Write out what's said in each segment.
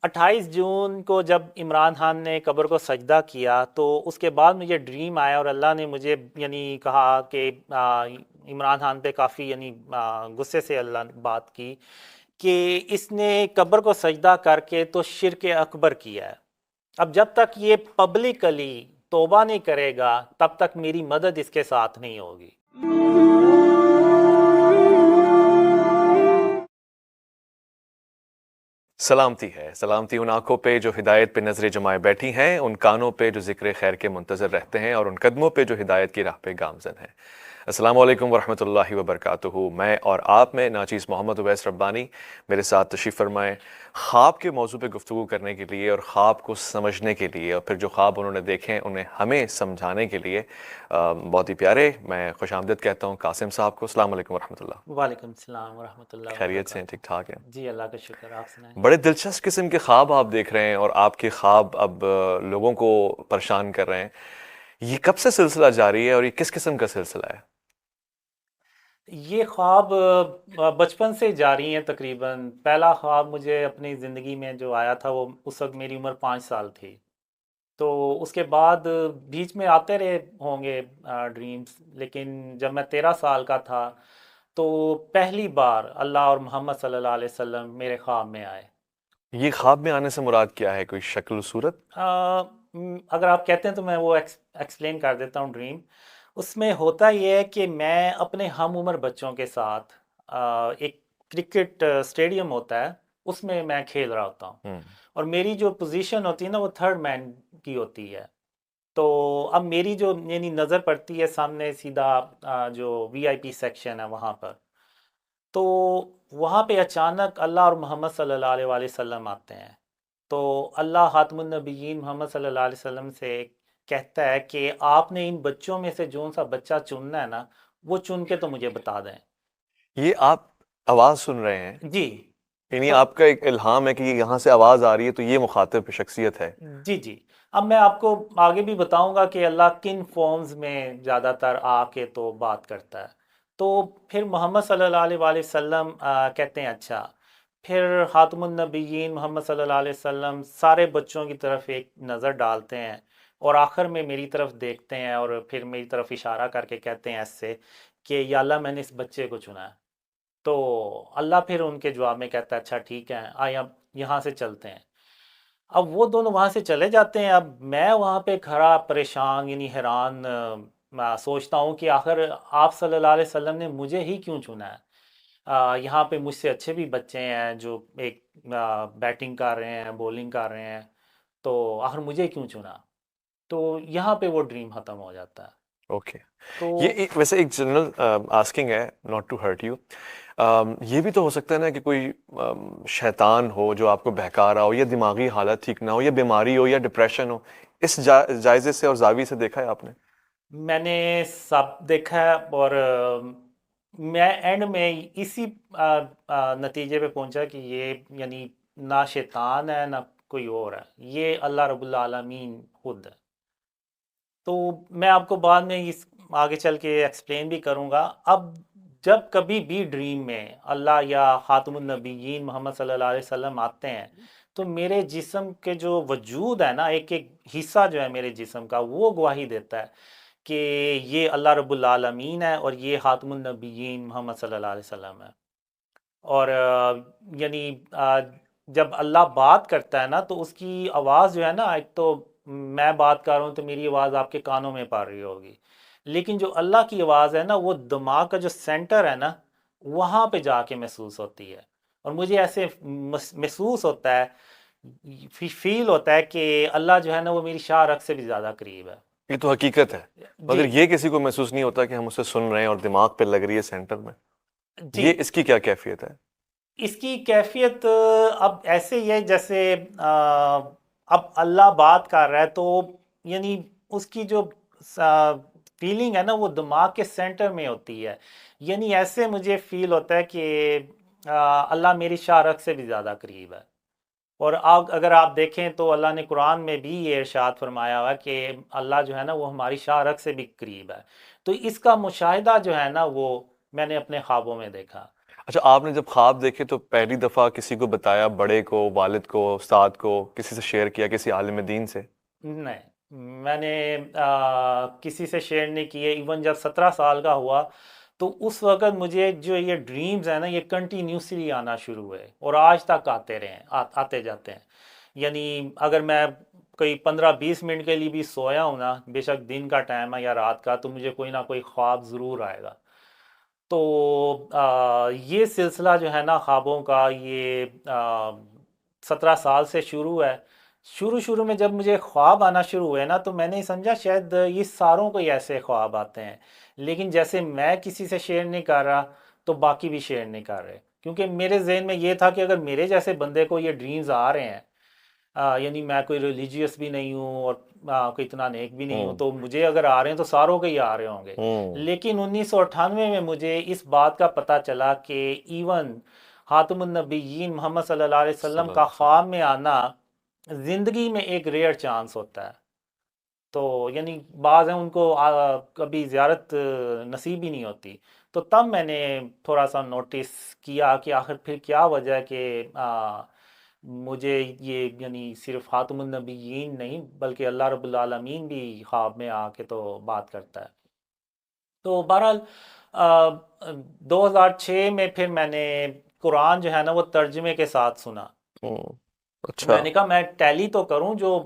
28 جون کو جب عمران خان نے قبر کو سجدہ کیا تو اس کے بعد مجھے ڈریم آیا اور اللہ نے مجھے کہا کہ عمران خان پہ کافی غصے سے اللہ نے بات کی کہ اس نے قبر کو سجدہ کر کے تو شرک اکبر کیا ہے۔ اب جب تک یہ پبلکلی توبہ نہیں کرے گا تب تک میری مدد اس کے ساتھ نہیں ہوگی۔ سلامتی ہے، سلامتی ان آنکھوں پہ جو ہدایت پہ نظریں جمائے بیٹھی ہیں، ان کانوں پہ جو ذکر خیر کے منتظر رہتے ہیں، اور ان قدموں پہ جو ہدایت کی راہ پہ گامزن ہیں۔ السلام علیکم ورحمۃ اللہ وبرکاتہ۔ میں اور آپ میں ناچیز محمد اویس ربانی میرے ساتھ تشریف فرمائیں خواب کے موضوع پہ گفتگو کرنے کے لیے اور خواب کو سمجھنے کے لیے، اور پھر جو خواب انہوں نے دیکھے ہیں انہیں ہمیں سمجھانے کے لیے بہت ہی پیارے میں خوش آمدید کہتا ہوں قاسم صاحب کو۔ السلام علیکم ورحمۃ اللہ۔ وعلیکم السلام ورحمۃ اللہ خیریت سے ہیں؟ وبرکاتہ۔ ٹھیک ٹھاک ہیں؟ جی اللہ کا شکر، آپ سنائیں۔ بڑے دلچسپ قسم کے خواب آپ دیکھ رہے ہیں، اور آپ کے خواب اب لوگوں کو پریشان کر رہے ہیں۔ یہ کب سے سلسلہ جاری ہے اور یہ کس قسم کا سلسلہ ہے؟ یہ خواب بچپن سے جاری ہیں تقریباً۔ پہلا خواب مجھے اپنی زندگی میں جو آیا تھا وہ اس وقت میری عمر 5 سال تھی، تو اس کے بعد بیچ میں آتے رہے ہوں گے ڈریمز، لیکن جب میں 13 سال کا تھا تو پہلی بار اللہ اور محمد صلی اللہ علیہ وسلم میرے خواب میں آئے۔ یہ خواب میں آنے سے مراد کیا ہے؟ کوئی شکل و صورت؟ اگر آپ کہتے ہیں تو میں وہ ایکسپلین کر دیتا ہوں ڈریم۔ اس میں ہوتا یہ ہے کہ میں اپنے ہم عمر بچوں کے ساتھ ایک کرکٹ اسٹیڈیم ہوتا ہے، اس میں کھیل رہا ہوتا ہوں، اور میری جو پوزیشن ہوتی ہے نا وہ تھرڈ مین کی ہوتی ہے۔ تو اب میری جو نظر پڑتی ہے سامنے سیدھا جو وی آئی پی سیکشن ہے وہاں پر، تو وہاں پہ اچانک اللہ اور محمد صلی اللہ علیہ وآلہ وسلم آتے ہیں۔ تو اللہ خاتم النبیین محمد صلی اللہ علیہ وسلم سے کہتا ہے کہ آپ نے ان بچوں میں سے جون سا بچہ چننا ہے نا وہ چن کے تو مجھے بتا دیں۔ یہ آپ آواز سن رہے ہیں؟ جی یعنی تو آپ کا ایک الہام ہے کہ یہاں سے آواز آ رہی ہے تو یہ مخاطب شخصیت ہے؟ جی جی، اب میں آپ کو آگے بھی بتاؤں گا کہ اللہ کن فارمز میں زیادہ تر آ کے تو بات کرتا ہے۔ تو پھر محمد صلی اللہ علیہ وآلہ وسلم کہتے ہیں اچھا، پھر خاتم النبیین محمد صلی اللہ علیہ وسلم سارے بچوں کی طرف ایک نظر ڈالتے ہیں، اور آخر میں میری طرف دیکھتے ہیں اور پھر میری طرف اشارہ کر کے کہتے ہیں ایسے کہ یا اللہ میں نے اس بچے کو چنا ہے۔ تو اللہ پھر ان کے جواب میں کہتا ہے اچھا ٹھیک ہے آئیں اب یہاں سے چلتے ہیں۔ اب وہ دونوں وہاں سے چلے جاتے ہیں، اب میں وہاں پہ کھڑا پریشان حیران میں سوچتا ہوں کہ آخر آپ صلی اللہ علیہ وسلم نے مجھے ہی کیوں چنا ہے؟ یہاں پہ مجھ سے اچھے بھی بچے ہیں جو ایک بیٹنگ کر رہے ہیں، بولنگ کر رہے ہیں، تو آخر مجھے کیوں چنا؟ تو یہاں پہ وہ ڈریم ختم ہو جاتا ہے۔ اوکے، تو یہ ویسے ایک جنرل آسکنگ ہے، ناٹ ٹو ہرٹ یو۔ یہ بھی تو ہو سکتا ہے نا کہ کوئی شیطان ہو جو آپ کو بہکا رہا ہو، یا دماغی حالت ٹھیک نہ ہو، یا بیماری ہو، یا ڈپریشن ہو۔ اس جائزے سے اور زاویے سے دیکھا ہے آپ نے؟ میں نے سب دیکھا ہے، اور میں اینڈ میں اسی نتیجے پہ پہنچا کہ یہ نہ شیطان ہے نہ کوئی اور ہے، یہ اللہ رب العالمین خود ہے۔ تو میں آپ کو بعد میں اس آگے چل کے ایکسپلین بھی کروں گا۔ اب جب کبھی بھی ڈریم میں اللہ یا خاتم النبیین محمد صلی اللہ علیہ وسلم آتے ہیں تو میرے جسم کے جو وجود ہے نا، ایک ایک حصہ جو ہے میرے جسم کا وہ گواہی دیتا ہے کہ یہ اللہ رب العالمین ہے اور یہ خاتم النبیین محمد صلی اللہ علیہ وسلم ہے۔ اور یعنی جب اللہ بات کرتا ہے نا تو اس کی آواز جو ہے نا، ایک تو میں بات کر رہا ہوں تو میری آواز آپ کے کانوں میں پڑ رہی ہوگی، لیکن جو اللہ کی آواز ہے نا وہ دماغ کا جو سینٹر ہے نا وہاں پہ جا کے محسوس ہوتی ہے، اور مجھے ایسے محسوس ہوتا ہے، فیل ہوتا ہے کہ اللہ جو ہے نا وہ میری شاہ رگ سے بھی زیادہ قریب ہے۔ یہ تو حقیقت ہے، جی مگر یہ کسی کو محسوس نہیں ہوتا کہ ہم اسے سن رہے ہیں اور دماغ پہ لگ رہی ہے سینٹر میں۔ جی، یہ اس کی کیا کیفیت ہے؟ اس کی کیفیت اب ایسے ہی ہے جیسے اب اللہ بات کر رہا ہے تو اس کی جو فیلنگ ہے نا وہ دماغ کے سینٹر میں ہوتی ہے، ایسے مجھے فیل ہوتا ہے کہ اللہ میری شاہ رگ سے بھی زیادہ قریب ہے۔ اور اگر آپ دیکھیں تو اللہ نے قرآن میں بھی یہ ارشاد فرمایا ہوا کہ اللہ جو ہے نا وہ ہماری شاہ رگ سے بھی قریب ہے۔ تو اس کا مشاہدہ جو ہے نا وہ میں نے اپنے خوابوں میں دیکھا۔ اچھا، آپ نے جب خواب دیکھے تو پہلی دفعہ کسی کو بتایا، بڑے کو، والد کو، استاد کو، کسی سے شیئر کیا، کسی عالم دین سے؟ نہیں، میں نے کسی سے شیئر نہیں کیے. ایون جب 17 سال کا ہوا تو اس وقت مجھے جو یہ ڈریمز ہیں نا یہ کنٹینیوسلی آنا شروع ہوئے اور آج تک آتے رہے ہیں، آتے جاتے ہیں. یعنی اگر میں کوئی 15-20 منٹ کے لیے بھی سویا ہوں نا، بے شک دن کا ٹائم ہے یا رات کا، تو مجھے کوئی نہ کوئی خواب ضرور آئے گا. تو یہ سلسلہ جو ہے نا خوابوں کا، یہ 17 سال سے شروع ہے. شروع میں جب مجھے خواب آنا شروع ہوئے نا تو میں نے سمجھا شاید یہ ساروں کو ہی ایسے خواب آتے ہیں، لیکن جیسے میں کسی سے شیئر نہیں کر رہا تو باقی بھی شیئر نہیں کر رہے، کیونکہ میرے ذہن میں یہ تھا کہ اگر میرے جیسے بندے کو یہ ڈریمز آ رہے ہیں، یعنی میں کوئی ریلیجیس بھی نہیں ہوں اور کوئی اتنا نیک بھی نہیں ہوں، ہوں تو مجھے اگر آ رہے ہیں تو ساروں کے ہی آ رہے ہوں گے. ہوں لیکن 1998 میں مجھے اس بات کا پتہ چلا کہ ایون خاتم النبیین محمد صلی اللہ علیہ صلی وسلم اللہ کا علیہ وسلم۔ خواب میں آنا زندگی میں ایک ریئر چانس ہوتا ہے. تو یعنی بعض ہیں ان کو کبھی زیارت نصیب ہی نہیں ہوتی. تو تب میں نے تھوڑا سا نوٹس کیا کہ آخر پھر کیا وجہ ہے کہ مجھے یہ یعنی صرف خاتم النبیین نہیں بلکہ اللہ رب العالمین بھی خواب میں آ کے تو بات کرتا ہے. تو بہرحال 2006 میں پھر میں نے قرآن جو ہے نا وہ ترجمے کے ساتھ سنا. ہوں، اچھا۔ میں نے کہا میں ٹیلی تو کروں، جو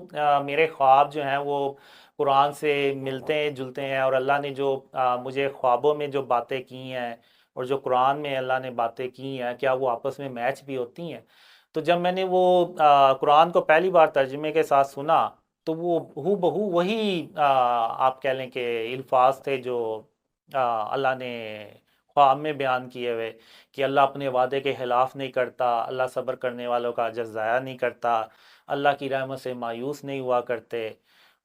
میرے خواب جو ہیں وہ قرآن سے ملتے ہیں جلتے ہیں، اور اللہ نے جو مجھے خوابوں میں جو باتیں کی ہیں اور جو قرآن میں اللہ نے باتیں کی ہیں کیا وہ آپس میں میچ بھی ہوتی ہیں. تو جب میں نے وہ قرآن کو پہلی بار ترجمے کے ساتھ سنا تو وہ ہو بہو وہی آپ کہہ لیں کہ الفاظ تھے جو اللہ نے خواب میں بیان کیے ہوئے، کہ اللہ اپنے وعدے کے خلاف نہیں کرتا، اللہ صبر کرنے والوں کا اجر ضائع نہیں کرتا، اللہ کی رحمت سے مایوس نہیں ہوا کرتے،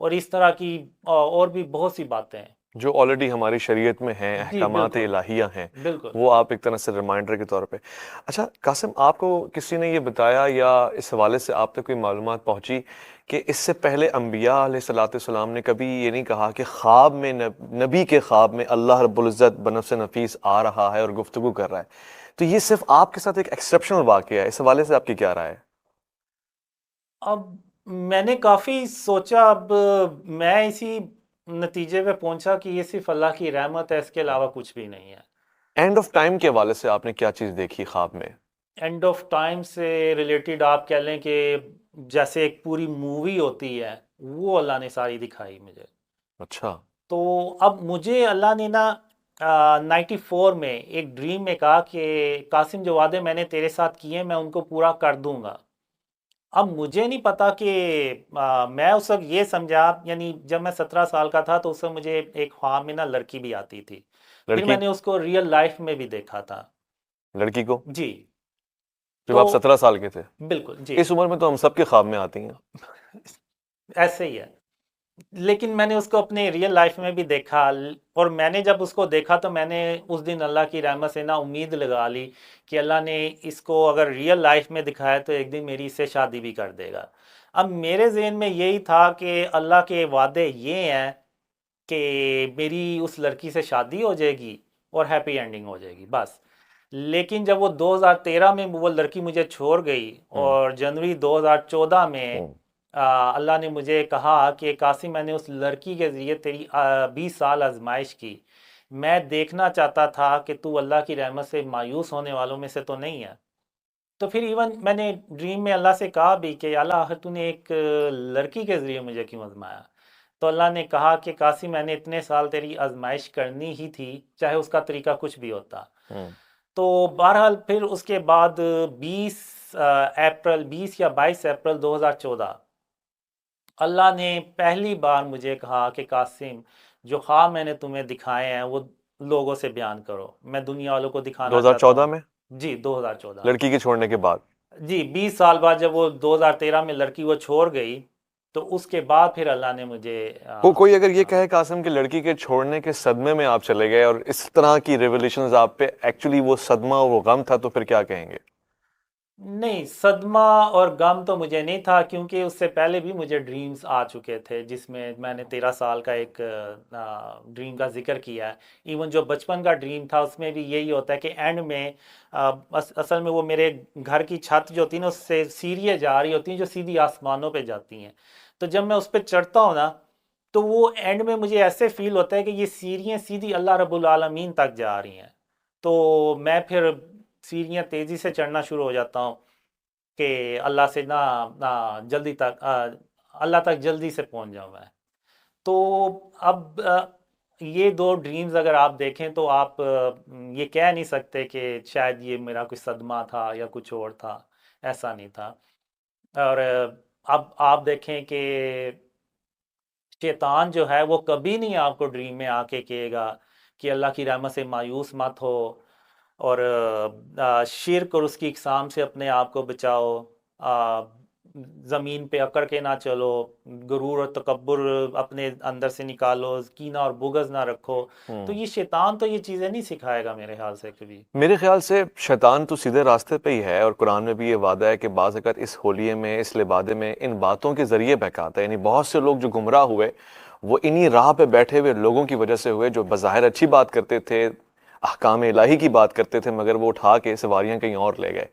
اور اس طرح کی اور بھی بہت سی باتیں ہیں. جو آلریڈی ہماری شریعت میں ہیں، جی احکامات بالکل الہیہ ہیں، بالکل. وہ آپ ایک طرح سے ریمائنڈر کے طور پہ۔ اچھا قاسم، آپ کو کسی نے یہ بتایا یا اس حوالے سے آپ تک کوئی معلومات پہنچی کہ اس سے پہلے انبیاء علیہ الصلوۃ والسلام نے کبھی یہ نہیں کہا کہ خواب میں نبی کے خواب میں اللہ رب العزت بنفس نفیس آ رہا ہے اور گفتگو کر رہا ہے؟ تو یہ صرف آپ کے ساتھ ایک ایکسیپشنل واقعہ ہے، اس حوالے سے آپ کی کیا رائے ہے؟ اب میں نے کافی سوچا، اب میں اسی نتیجے پہ پہنچا کہ یہ صرف اللہ کی رحمت ہے، اس کے علاوہ کچھ بھی نہیں ہے. اینڈ آف ٹائم کے حوالے سے آپ نے کیا چیز دیکھی خواب میں؟ اینڈ آف ٹائم سے ریلیٹڈ آپ کہہ لیں کہ جیسے ایک پوری مووی ہوتی ہے وہ اللہ نے ساری دکھائی مجھے. اچھا۔ تو اب مجھے اللہ نے نا 94 میں ایک ڈریم میں کہا کہ قاسم جو وعدے میں نے تیرے ساتھ کیے میں ان کو پورا کر دوں گا. اب مجھے نہیں پتا کہ میں اس وقت یہ سمجھا، یعنی جب میں 17 سال کا تھا تو اس وقت مجھے ایک خواب میں نا لڑکی بھی آتی تھی، پھر لڑکی؟ میں نے اس کو ریئل لائف میں بھی دیکھا تھا. لڑکی کو جی. جب تو آپ 17 سال کے تھے؟ بالکل جی اس عمر میں تو ہم سب کے خواب میں آتی ہیں۔ ایسے ہی ہے. لیکن میں نے اس کو اپنے ریئل لائف میں بھی دیکھا، اور میں نے جب اس کو دیکھا تو میں نے اس دن اللہ کی رحمت سے نا امید لگا لی کہ اللہ نے اس کو اگر ریئل لائف میں دکھایا تو ایک دن میری اس سے شادی بھی کر دے گا. اب میرے ذہن میں یہی تھا کہ اللہ کے وعدے یہ ہیں کہ میری اس لڑکی سے شادی ہو جائے گی اور ہیپی اینڈنگ ہو جائے گی بس. لیکن جب وہ 2013 میں وہ لڑکی مجھے چھوڑ گئی اور جنوری 2014 میں اللہ نے مجھے کہا کہ قاسم میں نے اس لڑکی کے ذریعے تیری 20 سال آزمائش کی، میں دیکھنا چاہتا تھا کہ تو اللہ کی رحمت سے مایوس ہونے والوں میں سے تو نہیں ہے. تو پھر ایون میں نے ڈریم میں اللہ سے کہا بھی کہ اللہ آخر تو نے ایک لڑکی کے ذریعے مجھے کیوں آزمایا؟ تو اللہ نے کہا کہ قاسم میں نے اتنے سال تیری آزمائش کرنی ہی تھی چاہے اس کا طریقہ کچھ بھی ہوتا. تو بہرحال پھر اس کے بعد 20 یا 22 اپریل 2014 اللہ نے پہلی بار مجھے کہا کہ قاسم جو خواب میں نے تمہیں دکھائے ہیں وہ لوگوں سے بیان کرو، میں دنیا والوں کو دکھانا چاہتا 2014 ہوں. میں؟ جی 2014. لڑکی کے چھوڑنے کے بعد؟ جی 20 سال بعد جب وہ 2013 میں لڑکی وہ چھوڑ گئی تو اس کے بعد پھر اللہ نے مجھے کوئی اگر یہ کہے قاسم کہ لڑکی کے چھوڑنے کے صدمے میں آپ چلے گئے اور اس طرح کی ریولیشنز آپ پہ ایکچولی وہ صدمہ اور وہ غم تھا، تو پھر کیا کہیں گے؟ نہیں، صدمہ اور غم تو مجھے نہیں تھا، کیونکہ اس سے پہلے بھی مجھے ڈریمز آ چکے تھے، جس میں نے 13 سال کا ایک ڈریم کا ذکر کیا ہے۔ ایون جو بچپن کا ڈریم تھا اس میں بھی یہی ہوتا ہے کہ اینڈ میں اصل میں وہ میرے گھر کی چھت جو ہوتی ہے نا، اس سے سیڑھیاں جا رہی ہوتی ہیں جو سیدھی آسمانوں پہ جاتی ہیں، تو جب میں اس پہ چڑھتا ہوں نا، تو وہ اینڈ میں مجھے ایسے فیل ہوتا ہے کہ یہ سیڑھیاں سیدھی اللہ رب العالمین تک جا رہی ہیں، تو میں پھر سیڑھیاں تیزی سے چڑھنا شروع ہو جاتا ہوں کہ اللہ سے جلدی تک اللہ تک جلدی سے پہنچ جاؤں میں۔ تو اب یہ دو ڈریمز اگر آپ دیکھیں تو آپ یہ کہہ نہیں سکتے کہ شاید یہ میرا کوئی صدمہ تھا یا کچھ اور تھا، ایسا نہیں تھا۔ اور اب آپ دیکھیں کہ شیطان جو ہے وہ کبھی نہیں آپ کو ڈریم میں آ کے کہے گا کہ اللہ کی رحمت سے مایوس مت ہو، اور شرک اور اس کی اقسام سے اپنے آپ کو بچاؤ، آ، زمین پہ اکڑ کے نہ چلو، غرور اور تکبر اپنے اندر سے نکالو، کینہ اور بغض نہ رکھو۔ تو یہ شیطان تو یہ چیزیں نہیں سکھائے گا میرے خیال سے کبھی۔ میرے خیال سے شیطان تو سیدھے راستے پہ ہی ہے، اور قرآن میں بھی یہ وعدہ ہے کہ بعض اگر اس ہولیے میں، اس لبادے میں ان باتوں کے ذریعے بہکاتا ہے، یعنی بہت سے لوگ جو گمراہ ہوئے وہ انہی راہ پہ بیٹھے ہوئے لوگوں کی وجہ سے ہوئے، جو بظاہر اچھی بات کرتے تھے، احکام الہی کی بات کرتے تھے، مگر وہ اٹھا کے سواریاں کہیں اور لے گئے۔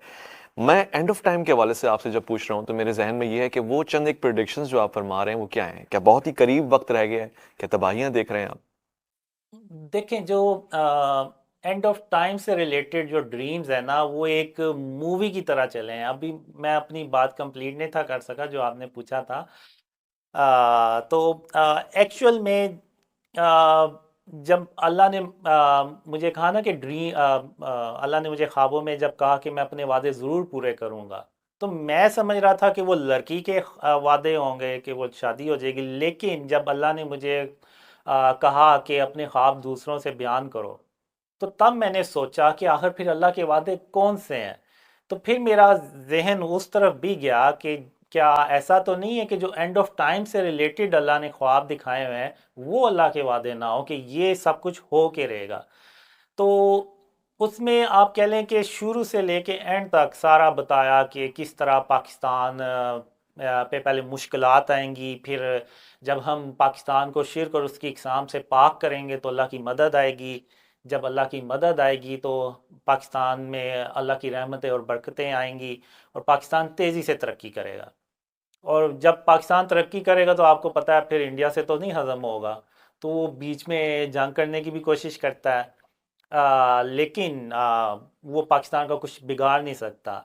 میں اینڈ آف ٹائم کے حوالے سے آپ سے جب پوچھ رہا ہوں تو میرے ذہن میں یہ ہے کہ وہ چند ایک پریڈکشنز جو آپ فرما رہے ہیں وہ کیا ہیں؟ کیا بہت ہی قریب وقت رہ گیا ہے؟ کیا تباہیاں دیکھ رہے ہیں آپ؟ دیکھیں، جو اینڈ آف ٹائم سے ریلیٹڈ جو ڈریمز ہیں نا، وہ ایک مووی کی طرح چلے ہیں۔ ابھی میں اپنی بات کمپلیٹ نہیں تھا کر سکا جو آپ نے پوچھا تھا۔ تو ایکچول میں جب اللہ نے مجھے کہا نا کہ اللہ نے مجھے خوابوں میں جب کہا کہ میں اپنے وعدے ضرور پورے کروں گا، تو میں سمجھ رہا تھا کہ وہ لڑکی کے وعدے ہوں گے کہ وہ شادی ہو جائے گی، لیکن جب اللہ نے مجھے کہا کہ اپنے خواب دوسروں سے بیان کرو، تو تب میں نے سوچا کہ آخر پھر اللہ کے وعدے کون سے ہیں۔ تو پھر میرا ذہن اس طرف بھی گیا کہ کیا ایسا تو نہیں ہے کہ جو اینڈ آف ٹائم سے ریلیٹڈ اللہ نے خواب دکھائے ہوئے ہیں وہ اللہ کے وعدے نہ ہو، کہ یہ سب کچھ ہو کے رہے گا۔ تو اس میں آپ کہہ لیں کہ شروع سے لے کے اینڈ تک سارا بتایا کہ کس طرح پاکستان پہ پہلے مشکلات آئیں گی، پھر جب ہم پاکستان کو شرک اور اس کی اقسام سے پاک کریں گے تو اللہ کی مدد آئے گی، جب اللہ کی مدد آئے گی تو پاکستان میں اللہ کی رحمتیں اور برکتیں آئیں گی، اور پاکستان تیزی سے ترقی کرے گا۔ اور جب پاکستان ترقی کرے گا تو آپ کو پتہ ہے پھر انڈیا سے تو نہیں ہضم ہوگا، تو وہ بیچ میں جنگ کرنے کی بھی کوشش کرتا ہے، لیکن وہ پاکستان کا کچھ بگاڑ نہیں سکتا۔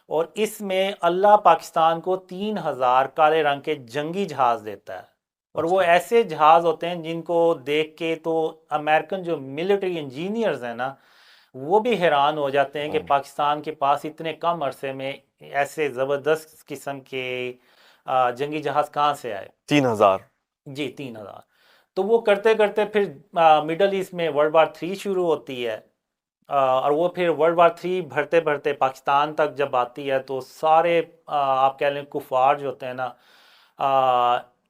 اور اس میں اللہ پاکستان کو 3,000 کالے رنگ کے جنگی جہاز دیتا ہے، اور وہ اچھا۔ ایسے جہاز ہوتے ہیں جن کو دیکھ کے تو امریکن جو ملٹری انجینئرز ہیں نا، وہ بھی حیران ہو جاتے ہیں کہ پاکستان کے پاس اتنے کم عرصے میں ایسے زبردست قسم کے جنگی جہاز کہاں سے آئے۔ 3,000؟ جی، 3,000۔ تو وہ کرتے کرتے پھر مڈل ایسٹ میں ورلڈ وار 3 شروع ہوتی ہے، اور وہ پھر ورلڈ وار 3 بھرتے بھرتے پاکستان تک جب آتی ہے تو سارے آپ کہہ لیں کفار جو ہوتے ہیں نا،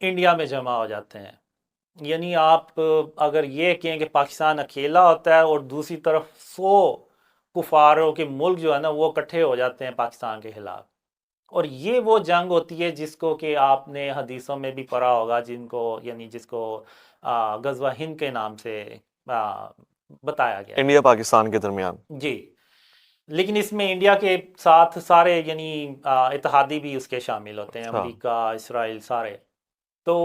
انڈیا میں جمع ہو جاتے ہیں۔ یعنی آپ اگر یہ کہیں کہ پاکستان اکیلا ہوتا ہے اور دوسری طرف 100 کفاروں کے ملک جو ہے نا وہ اکٹھے ہو جاتے ہیں پاکستان کے خلاف، اور یہ وہ جنگ ہوتی ہے جس کو کہ آپ نے حدیثوں میں بھی پڑھا ہوگا، جس کو غزوہ ہند کے نام سے بتایا گیا۔ انڈیا پاکستان کے درمیان؟ جی، لیکن اس میں انڈیا کے ساتھ سارے یعنی اتحادی بھی اس کے شامل ہوتے ہیں، اچھا۔ امریکہ، اسرائیل، سارے۔ تو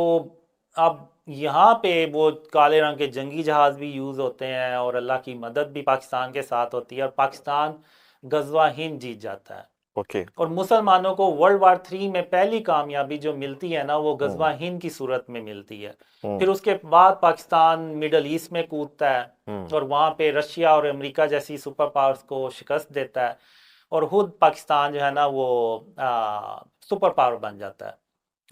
اب یہاں پہ وہ کالے رنگ کے جنگی جہاز بھی یوز ہوتے ہیں، اور اللہ کی مدد بھی پاکستان کے ساتھ ہوتی ہے، اور پاکستان غزوہ ہند جیت جاتا ہے۔ اوکے۔ اور مسلمانوں کو ورلڈ وار 3 میں پہلی کامیابی جو ملتی ہے نا وہ غزوہ ہند کی صورت میں ملتی ہے۔ پھر اس کے بعد پاکستان مڈل ایسٹ میں کودتا ہے، اور وہاں پہ رشیا اور امریکہ جیسی سپر پاورز کو شکست دیتا ہے، اور خود پاکستان جو ہے نا وہ سپر پاور بن جاتا ہے۔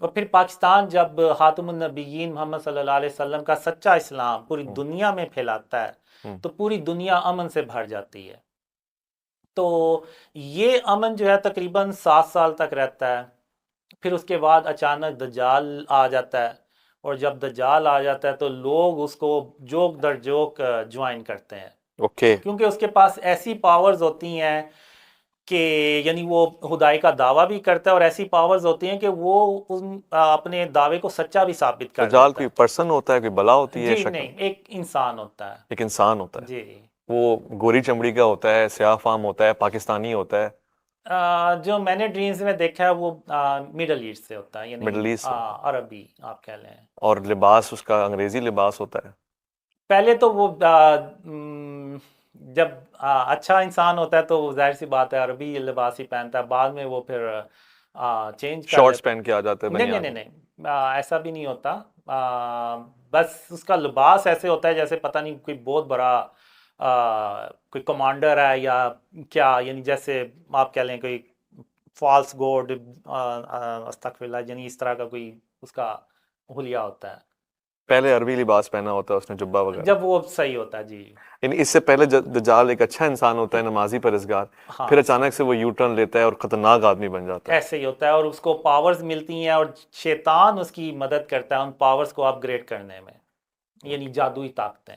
اور پھر پاکستان جب خاتم النبیین محمد صلی اللہ علیہ وسلم کا سچا اسلام پوری دنیا میں پھیلاتا ہے تو پوری دنیا امن سے بھر جاتی ہے۔ تو یہ امن جو ہے تقریباً 7 سال تک رہتا ہے، پھر اس کے بعد اچانک دجال آ جاتا ہے، اور جب دجال آ جاتا ہے تو لوگ اس کو جوک در جوک جوائن کرتے ہیں، اوکے۔ کیونکہ اس کے پاس ایسی پاورز ہوتی ہیں کہ یعنی وہ خدائی کا دعویٰ بھی کرتا ہے اور ایسی پاورز ہوتی ہیں کہ وہ اپنے دعوے کو سچا بھی ثابت کر دجال دیتا کوئی پرسن ہوتا ہے، کوئی بلا ہوتی ہے. ہے جی شکل؟ نہیں، ایک انسان ہوتا ہے. ایک انسان ہوتا ہے. جی وہ گوری چمڑی کا ہوتا ہے، سیاہ فام ہوتا ہے، پاکستانی ہوتا ہے؟ جو میں نے ڈریمز میں دیکھا ہے وہ مڈل ایسٹ سے ہوتا ہے، یعنی مڈل ایسٹ سے. عربی آپ کہہ لیں. اور لباس اس کا انگریزی لباس ہوتا ہے؟ پہلے تو وہ جب اچھا انسان ہوتا ہے تو ظاہر سی بات ہے عربی لباس ہی پہنتا ہے، بعد میں وہ پھر چینج کر شارٹس لیتا. پہن کے آ جاتے ہیں نہیں بنی نہیں نہیں آدمی؟ نہیں، ایسا بھی نہیں ہوتا. بس اس کا لباس ایسے ہوتا ہے جیسے پتہ نہیں کوئی بہت بڑا کوئی کمانڈر ہے یا کیا، یعنی جیسے آپ کہہ لیں کوئی فالس گوڈ، استغفر اللہ، یعنی اس طرح کا کوئی اس کا حلیہ ہوتا ہے پہلے عربی لباس پہنا ہوتا ہے اس نے، جبہ وغیرہ. جب وہ صحیح ہوتا ہے. جی یعنی اس سے پہلے دجال ایک اچھا انسان ہوتا ہے، نمازی پرہیزگار، ہاں، پھر اچانک سے وہ یو ٹرن لیتا ہے اور خطرناک آدمی بن جاتا ہے. ایسے ہی ہوتا ہے اور اس کو پاورز ملتی ہیں اور شیطان اس کی مدد کرتا ہے ان پاورز کو اپ گریڈ کرنے میں، یعنی جادوئی طاقتیں.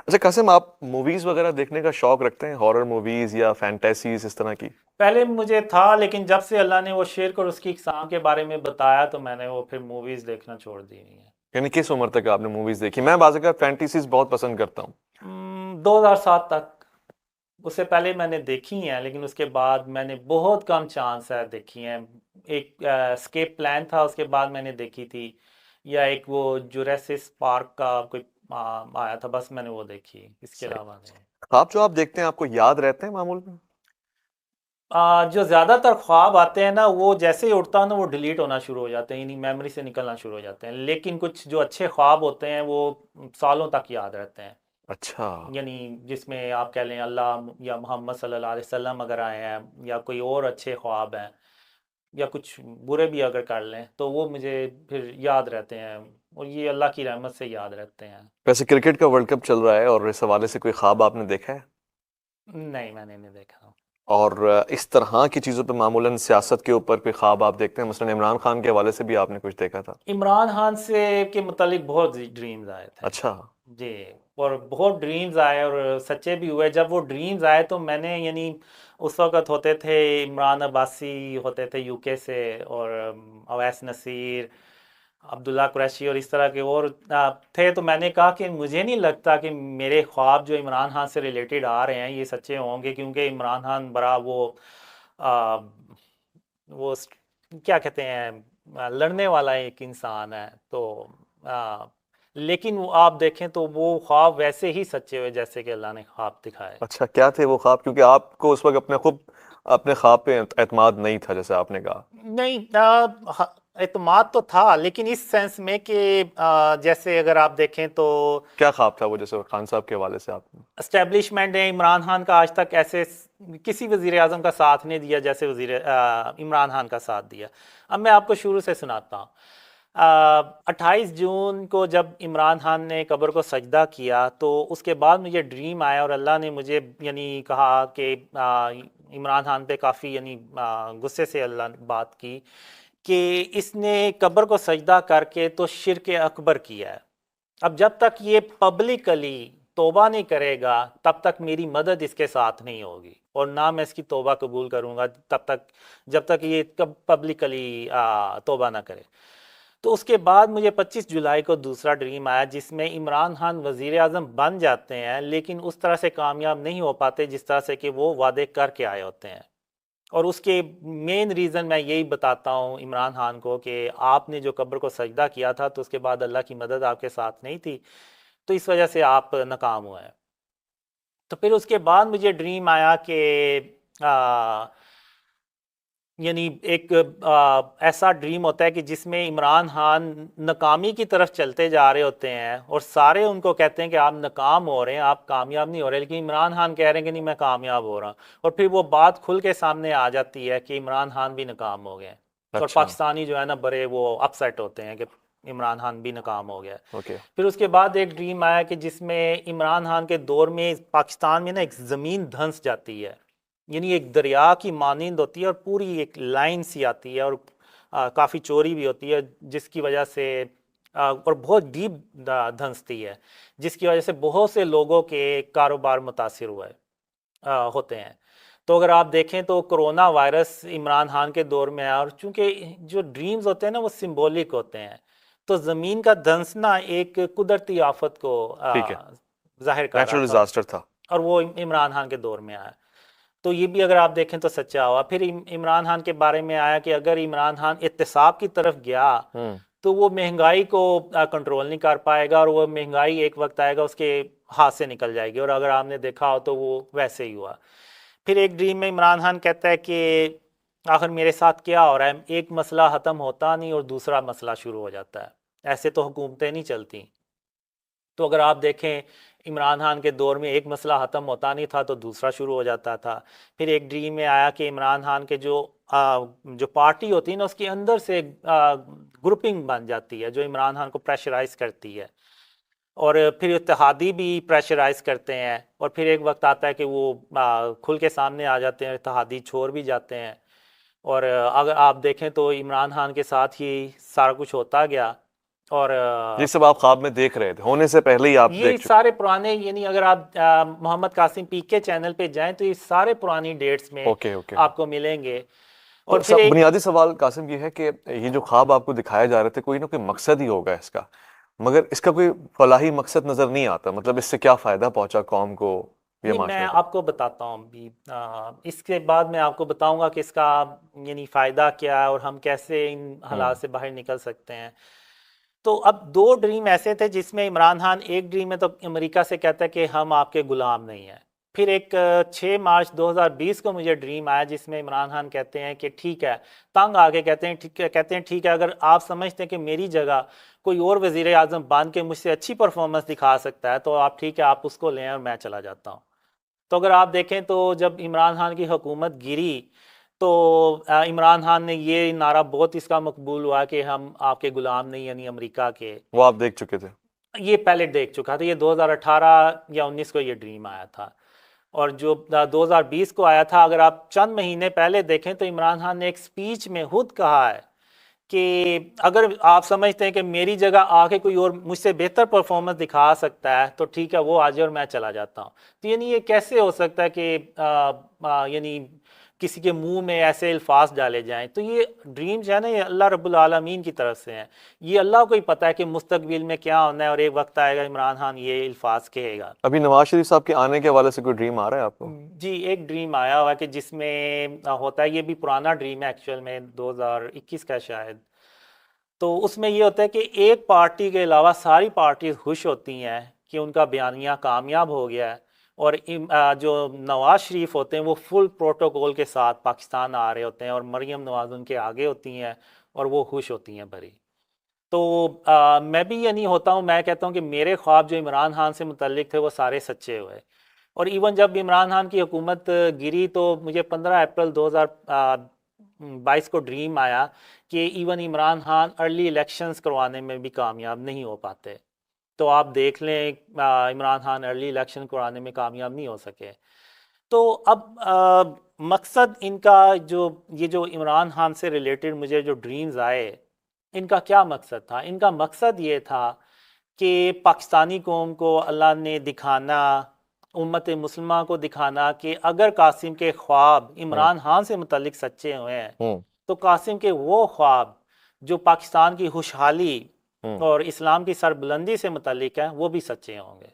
اچھا قاسم، آپ موویز وغیرہ دیکھنے کا شوق رکھتے ہیں؟ ہارر موویز یا فینٹیسیز اس طرح کی؟ پہلے مجھے تھا، لیکن جب سے اللہ نے وہ شرک اور اس کی اقسام کے بارے میں بتایا تو میں نے وہ پھر موویز دیکھنا چھوڑ دی ہوئی ہیں. یعنی کس عمر تک آپ نے موویز دیکھی؟ میں بعض اوقات فینٹیسیز بہت پسند کرتا ہوں. 2007 تک. اس سے پہلے میں نے دیکھی ہیں لیکن اس کے بعد میں نے بہت کم چانس ہے دیکھی ہیں. ایک اسکیپ پلان تھا، اس کے بعد میں نے دیکھی تھی، یا ایک وہ جوریسس پارک کا کوئی آیا تھا، بس میں نے وہ دیکھی، اس کے صحیح. علاوہ نہیں. خواب جو آپ دیکھتے ہیں آپ کو یاد رہتے ہیں معمول میں؟ جو زیادہ تر خواب آتے ہیں نا، وہ جیسے ہی اٹھتا ہے نا وہ ڈیلیٹ ہونا شروع ہو جاتے ہیں، یعنی میموری سے نکلنا شروع ہو جاتے ہیں. لیکن کچھ جو اچھے خواب ہوتے ہیں وہ سالوں تک یاد رہتے ہیں. اچھا. یعنی جس میں آپ کہہ لیں اللہ یا محمد صلی اللہ علیہ وسلم اگر آئے ہیں، یا کوئی اور اچھے خواب ہیں، یا کچھ برے بھی اگر کر لیں تو وہ مجھے پھر یاد رہتے ہیں، اور یہ اللہ کی رحمت سے یاد رہتے ہیں. ویسے کرکٹ کا ورلڈ کپ چل رہا ہے اور اس حوالے سے کوئی خواب آپ نے دیکھا ہے؟ نہیں، میں نے نہیں دیکھا. اور اس طرح کی چیزوں پہ معمولاً سیاست کے اوپر کوئی خواب آپ دیکھتے ہیں؟ مثلاً عمران خان کے حوالے سے بھی آپ نے کچھ دیکھا تھا؟ عمران خان سے کے متعلق بہت ڈریمز آئے تھے. اچھا. جی، اور بہت ڈریمز آئے اور سچے بھی ہوئے. جب وہ ڈریمز آئے تو میں نے، یعنی اس وقت ہوتے تھے عمران عباسی ہوتے تھے یو کے سے، اور اویس نصیر، عبداللہ قریشی اور اس طرح کے اور تھے. تو میں نے کہا کہ مجھے نہیں لگتا کہ میرے خواب جو عمران خان سے ریلیٹڈ آ رہے ہیں یہ سچے ہوں گے، کیونکہ عمران خان بڑا وہ کیا کہتے ہیں لڑنے والا ایک انسان ہے. تو لیکن وہ آپ دیکھیں تو وہ خواب ویسے ہی سچے ہوئے جیسے کہ اللہ نے خواب دکھائے. اچھا کیا تھے وہ خواب؟ کیونکہ آپ کو اس وقت اپنے خواب پہ اعتماد نہیں تھا جیسے آپ نے کہا. نہیں، اعتماد تو تھا، لیکن اس سینس میں کہ جیسے اگر آپ دیکھیں تو کیا خواب تھا وہ، جیسے خان صاحب کے حوالے سے آپ نے؟ اسٹیبلشمنٹ نے عمران خان کا آج تک ایسے کسی وزیر اعظم کا ساتھ نہیں دیا جیسے عمران خان کا ساتھ دیا. اب میں آپ کو شروع سے سناتا ہوں. 28 جون کو جب عمران خان نے قبر کو سجدہ کیا تو اس کے بعد مجھے ڈریم آیا اور اللہ نے مجھے یعنی کہا کہ عمران خان پہ کافی یعنی غصے سے اللہ نے بات کی کہ اس نے قبر کو سجدہ کر کے تو شرک اکبر کیا ہے. اب جب تک یہ پبلکلی توبہ نہیں کرے گا تب تک میری مدد اس کے ساتھ نہیں ہوگی، اور نہ میں اس کی توبہ قبول کروں گا تب تک جب تک یہ پبلکلی توبہ نہ کرے. تو اس کے بعد مجھے 25 جولائی کو دوسرا ڈریم آیا جس میں عمران خان وزیر اعظم بن جاتے ہیں، لیکن اس طرح سے کامیاب نہیں ہو پاتے جس طرح سے کہ وہ وعدے کر کے آئے ہوتے ہیں. اور اس کے مین ریزن میں یہی بتاتا ہوں عمران خان کو کہ آپ نے جو قبر کو سجدہ کیا تھا تو اس کے بعد اللہ کی مدد آپ کے ساتھ نہیں تھی، تو اس وجہ سے آپ ناکام ہوئے ہیں. تو پھر اس کے بعد مجھے ڈریم آیا کہ یعنی ایک ایسا ڈریم ہوتا ہے کہ جس میں عمران خان ناکامی کی طرف چلتے جا رہے ہوتے ہیں اور سارے ان کو کہتے ہیں کہ آپ ناکام ہو رہے ہیں، آپ کامیاب نہیں ہو رہے، لیکن عمران خان کہہ رہے ہیں کہ نہیں میں کامیاب ہو رہا ہوں. اور پھر وہ بات کھل کے سامنے آ جاتی ہے کہ عمران خان بھی ناکام ہو گئے. اور اچھا. پاکستانی جو ہے نا بڑے وہ اپ سیٹ ہوتے ہیں کہ عمران خان بھی ناکام ہو گیا. اوکے. پھر اس کے بعد ایک ڈریم آیا کہ جس میں عمران خان کے دور میں پاکستان میں نا ایک زمین دھنس جاتی ہے، یعنی ایک دریا کی مانند ہوتی ہے اور پوری ایک لائن سی آتی ہے اور کافی چوری بھی ہوتی ہے، جس کی وجہ سے اور بہت ڈیپ دھنستی ہے جس کی وجہ سے بہت سے لوگوں کے کاروبار متاثر ہوتے ہیں. تو اگر آپ دیکھیں تو کرونا وائرس عمران خان کے دور میں آیا، اور چونکہ جو ڈریمز ہوتے ہیں نا وہ سمبولک ہوتے ہیں، تو زمین کا دھنسنا ایک قدرتی آفت کو ٹھیک ہے، ظاہر کر رہا نیچرل تھا، ڈیزاسٹر تھا. اور وہ عمران خان کے دور میں آیا. تو یہ بھی اگر آپ دیکھیں تو سچا ہوا. پھر عمران خان کے بارے میں آیا کہ اگر عمران خان احتساب کی طرف گیا ہوں تو وہ مہنگائی کو کنٹرول نہیں کر پائے گا، اور وہ مہنگائی ایک وقت آئے گا اس کے ہاتھ سے نکل جائے گی، اور اگر آپ نے دیکھا ہو تو وہ ویسے ہی ہوا. پھر ایک ڈریم میں عمران خان کہتا ہے کہ آخر میرے ساتھ کیا ہو رہا ہے، ایک مسئلہ ختم ہوتا نہیں اور دوسرا مسئلہ شروع ہو جاتا ہے، ایسے تو حکومتیں نہیں چلتی. تو اگر آپ دیکھیں عمران خان کے دور میں ایک مسئلہ ختم ہوتا نہیں تھا تو دوسرا شروع ہو جاتا تھا. پھر ایک ڈریم میں آیا کہ عمران خان کے جو پارٹی ہوتی ہے نا اس کے اندر سے گروپنگ بن جاتی ہے جو عمران خان کو پریشرائز کرتی ہے، اور پھر اتحادی بھی پریشرائز کرتے ہیں، اور پھر ایک وقت آتا ہے کہ وہ کھل کے سامنے آ جاتے ہیں، اتحادی چھوڑ بھی جاتے ہیں. اور اگر آپ دیکھیں تو عمران خان کے ساتھ ہی سارا کچھ ہوتا گیا. اور یہ سب آپ خواب میں دیکھ رہے تھے، ہونے سے پہلے ہی آپ یہ دیکھ چکے. سارے پرانے، یعنی اگر آپ محمد قاسم پی کے چینل پہ جائیں تو یہ سارے پرانی ڈیٹس میں اوکے اوکے. آپ کو ملیں گے. تو اور پھر ایک بنیادی سوال قاسم یہ ہے کہ یہ جو خواب آپ کو دکھائے جا رہے تھے کوئی نہ کوئی مقصد ہی ہوگا اس کا، مگر اس کا کوئی فلاحی مقصد نظر نہیں آتا. مطلب اس سے کیا فائدہ پہنچا قوم کو یا نہیں، میں معاشرے کو؟ آپ کو بتاتا ہوں ابھی، اس کے بعد میں آپ کو بتاؤں گا کہ اس کا یعنی فائدہ کیا ہے اور ہم کیسے ان حالات سے باہر نکل سکتے ہیں. تو اب دو ڈریم ایسے تھے جس میں عمران خان ایک ڈریم میں تو امریکہ سے کہتا ہے کہ ہم آپ کے غلام نہیں ہیں. پھر ایک 6 مارچ 2020 کو مجھے ڈریم آیا جس میں عمران خان کہتے ہیں کہ ٹھیک ہے، تنگ آگے کہتے ہیں ٹھیک ہے، اگر آپ سمجھتے ہیں کہ میری جگہ کوئی اور وزیر اعظم بن کے مجھ سے اچھی پرفارمنس دکھا سکتا ہے تو آپ ٹھیک ہے، آپ اس کو لیں اور میں چلا جاتا ہوں. تو اگر آپ دیکھیں تو جب عمران خان کی حکومت گری تو عمران خان نے یہ نعرہ بہت اس کا مقبول ہوا کہ ہم آپ کے غلام نہیں، یعنی امریکہ کے. وہ آپ دیکھ چکے تھے؟ یہ پہلے دیکھ چکا تھا، یہ 2018 یا 19 کو یہ ڈریم آیا تھا. اور جو 2020 کو آیا تھا، اگر آپ چند مہینے پہلے دیکھیں تو عمران خان نے ایک سپیچ میں خود کہا ہے کہ اگر آپ سمجھتے ہیں کہ میری جگہ آ کے کوئی اور مجھ سے بہتر پرفارمنس دکھا سکتا ہے تو ٹھیک ہے، وہ آ جائے اور میں چلا جاتا ہوں. تو یعنی یہ کیسے ہو سکتا ہے کہ یعنی کسی کے منہ میں ایسے الفاظ ڈالے جائیں؟ تو یہ ڈریم جو ہے نا یہ اللہ رب العالمین کی طرف سے ہیں. یہ اللہ کو ہی پتہ ہے کہ مستقبل میں کیا ہونا ہے، اور ایک وقت آئے گا عمران خان یہ الفاظ کہے گا. ابھی نواز شریف صاحب کے آنے کے حوالے سے کوئی ڈریم آ رہا ہے آپ کو؟ جی، ایک ڈریم آیا ہوا ہے کہ جس میں ہوتا ہے، یہ بھی پرانا ڈریم ہے ایکچوئل میں 2021 کا شاید. تو اس میں یہ ہوتا ہے کہ ایک پارٹی کے علاوہ ساری پارٹیز خوش ہوتی ہیں کہ ان کا بیانیہ کامیاب ہو گیا ہے، اور جو نواز شریف ہوتے ہیں وہ فل پروٹوکول کے ساتھ پاکستان آ رہے ہوتے ہیں، اور مریم نواز ان کے آگے ہوتی ہیں اور وہ خوش ہوتی ہیں بڑی. تو میں بھی یعنی ہوتا ہوں، میں کہتا ہوں کہ میرے خواب جو عمران خان سے متعلق تھے وہ سارے سچے ہوئے. اور ایون جب عمران خان کی حکومت گری تو مجھے 15 اپریل 2022 کو ڈریم آیا کہ even Imran Khan early elections کروانے میں بھی کامیاب نہیں ہو پاتے. تو آپ دیکھ لیں عمران خان ارلی الیکشن کرانے میں کامیاب نہیں ہو سکے. تو اب مقصد ان کا یہ جو عمران خان سے ریلیٹڈ مجھے جو ڈریمز آئے، ان کا کیا مقصد تھا؟ ان کا مقصد یہ تھا کہ پاکستانی قوم کو اللہ نے دکھانا، امت مسلمہ کو دکھانا کہ اگر قاسم کے خواب عمران خان سے متعلق سچے ہوئے ہیں تو قاسم کے وہ خواب جو پاکستان کی خوشحالی اور اسلام کی سربلندی سے متعلق ہیں وہ بھی سچے ہوں گے.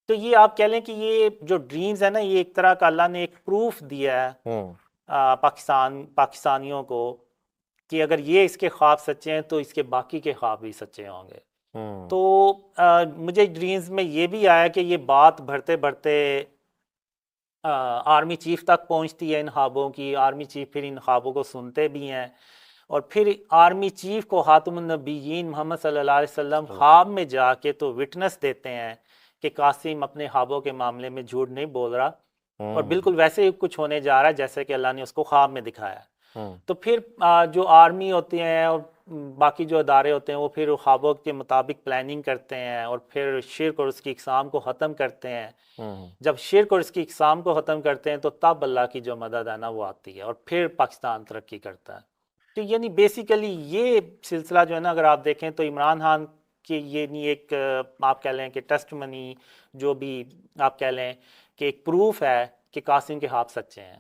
تو یہ آپ کہہ لیں کہ یہ جو ڈریمز ہیں نا، یہ ایک طرح کا اللہ نے ایک پروف دیا ہے پاکستانیوں کو کہ اگر یہ اس کے خواب سچے ہیں تو اس کے باقی کے خواب بھی سچے ہوں گے. تو مجھے ڈریمز میں یہ بھی آیا کہ یہ بات بڑھتے بڑھتے آرمی چیف تک پہنچتی ہے ان خوابوں کی. آرمی چیف پھر ان خوابوں کو سنتے بھی ہیں، اور پھر آرمی چیف کو خاتم النبیین محمد صلی اللہ علیہ وسلم خواب میں جا کے تو وٹنس دیتے ہیں کہ قاسم اپنے خوابوں کے معاملے میں جھوٹ نہیں بول رہا، اور بالکل ویسے ہی کچھ ہونے جا رہا ہے جیسے کہ اللہ نے اس کو خواب میں دکھایا. تو پھر جو آرمی ہوتی ہیں اور باقی جو ادارے ہوتے ہیں وہ پھر خوابوں کے مطابق پلاننگ کرتے ہیں، اور پھر شرک اور اس کی اقسام کو ختم کرتے ہیں. جب شرک اور اس کی اقسام کو ختم کرتے ہیں تو تب اللہ کی جو مدد ہے نا وہ آتی ہے، اور پھر پاکستان ترقی کرتا ہے. تو یعنی بیسیکلی یہ سلسلہ جو ہے نا اگر آپ دیکھیں تو عمران خان کی یہ نہیں ایک آپ کہہ لیں کہ ٹیسٹ منی، جو بھی آپ کہہ لیں کہ ایک پروف ہے کہ قاسم کے خواب سچے ہیں.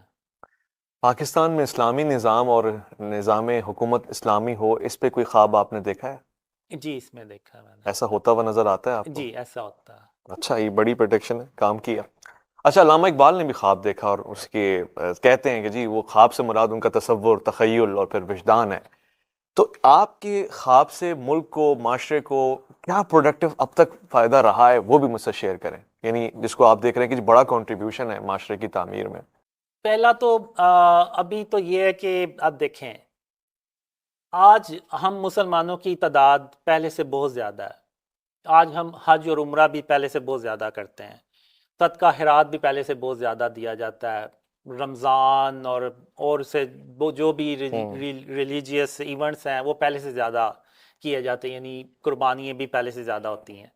پاکستان میں اسلامی نظام اور نظام حکومت اسلامی ہو، اس پہ کوئی خواب آپ نے دیکھا ہے؟ جی اس میں دیکھا میں ایسا ہوتا ہوا نظر آتا ہے آپ نے، کو؟ جی ایسا ہوتا ہے۔ اچھا، یہ بڑی پروڈکشن ہے، کام کیا۔ اچھا، علامہ اقبال نے بھی خواب دیکھا، اور اس کے کہتے ہیں کہ جی وہ خواب سے مراد ان کا تصور، تخیل اور پھر وجدان ہے۔ تو آپ کے خواب سے ملک کو، معاشرے کو کیا پروڈکٹیو اب تک فائدہ رہا ہے، وہ بھی مجھ سے شیئر کریں، یعنی جس کو آپ دیکھ رہے ہیں کہ بڑا کنٹریبیوشن ہے معاشرے کی تعمیر میں۔ پہلا تو ابھی تو یہ ہے کہ اب دیکھیں، آج ہم مسلمانوں کی تعداد پہلے سے بہت زیادہ ہے۔ آج ہم حج اور عمرہ بھی پہلے سے بہت زیادہ کرتے ہیں، صدقہ خیرات بھی پہلے سے بہت زیادہ دیا جاتا ہے، رمضان اور سے وہ جو بھی ہوں ریلیجیس ایونٹس ہیں وہ پہلے سے زیادہ کیے جاتے ہیں، یعنی قربانیاں بھی پہلے سے زیادہ ہوتی ہیں۔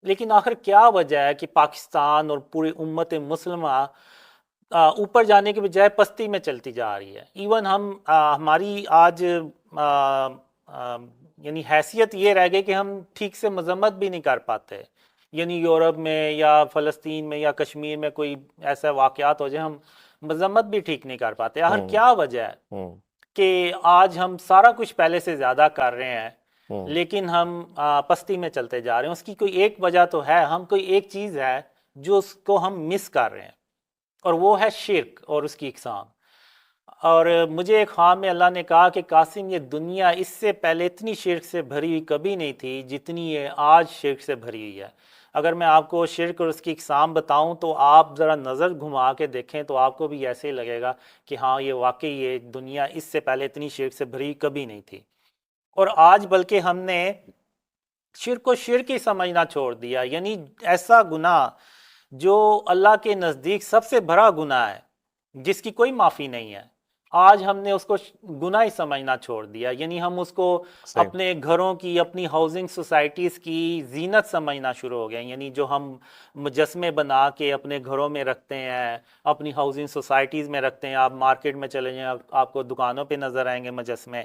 لیکن آخر کیا وجہ ہے کہ پاکستان اور پوری امت مسلمہ اوپر جانے کے بجائے پستی میں چلتی جا رہی ہے؟ ایون ہماری آج یعنی حیثیت یہ رہ گئی کہ ہم ٹھیک سے مذمت بھی نہیں کر پاتے، یعنی یورپ میں یا فلسطین میں یا کشمیر میں کوئی ایسا واقعات ہو جائے ہم مذمت بھی ٹھیک نہیں کر پاتے۔ آخر ہوں کیا وجہ ہے ہوں کہ آج ہم سارا کچھ پہلے سے زیادہ کر رہے ہیں ہوں لیکن ہم پستی میں چلتے جا رہے ہیں؟ اس کی کوئی ایک وجہ تو ہے، ہم کوئی ایک چیز ہے جو اس کو ہم مس کر رہے ہیں، اور وہ ہے شرک اور اس کی اقسام۔ اور مجھے ایک خواب میں اللہ نے کہا کہ قاسم، یہ دنیا اس سے پہلے اتنی شرک سے بھری ہوئی کبھی نہیں تھی جتنی یہ آج شرک سے بھری ہوئی ہے۔ اگر میں آپ کو شرک اور اس کی اقسام بتاؤں تو آپ ذرا نظر گھما کے دیکھیں تو آپ کو بھی ایسے ہی لگے گا کہ ہاں یہ واقعی یہ دنیا اس سے پہلے اتنی شرک سے بھری کبھی نہیں تھی۔ اور آج بلکہ ہم نے شرک کو شرک ہی سمجھنا چھوڑ دیا، یعنی ایسا گناہ جو اللہ کے نزدیک سب سے بڑا گناہ ہے، جس کی کوئی معافی نہیں ہے، آج ہم نے اس کو گناہ ہی سمجھنا چھوڑ دیا۔ یعنی ہم اس کو صحیح۔ اپنے گھروں کی، اپنی ہاؤسنگ سوسائٹیز کی زینت سمجھنا شروع ہو گئے، یعنی جو ہم مجسمے بنا کے اپنے گھروں میں رکھتے ہیں، اپنی ہاؤسنگ سوسائٹیز میں رکھتے ہیں، آپ مارکیٹ میں چلے جائیں آپ کو دکانوں پہ نظر آئیں گے مجسمے۔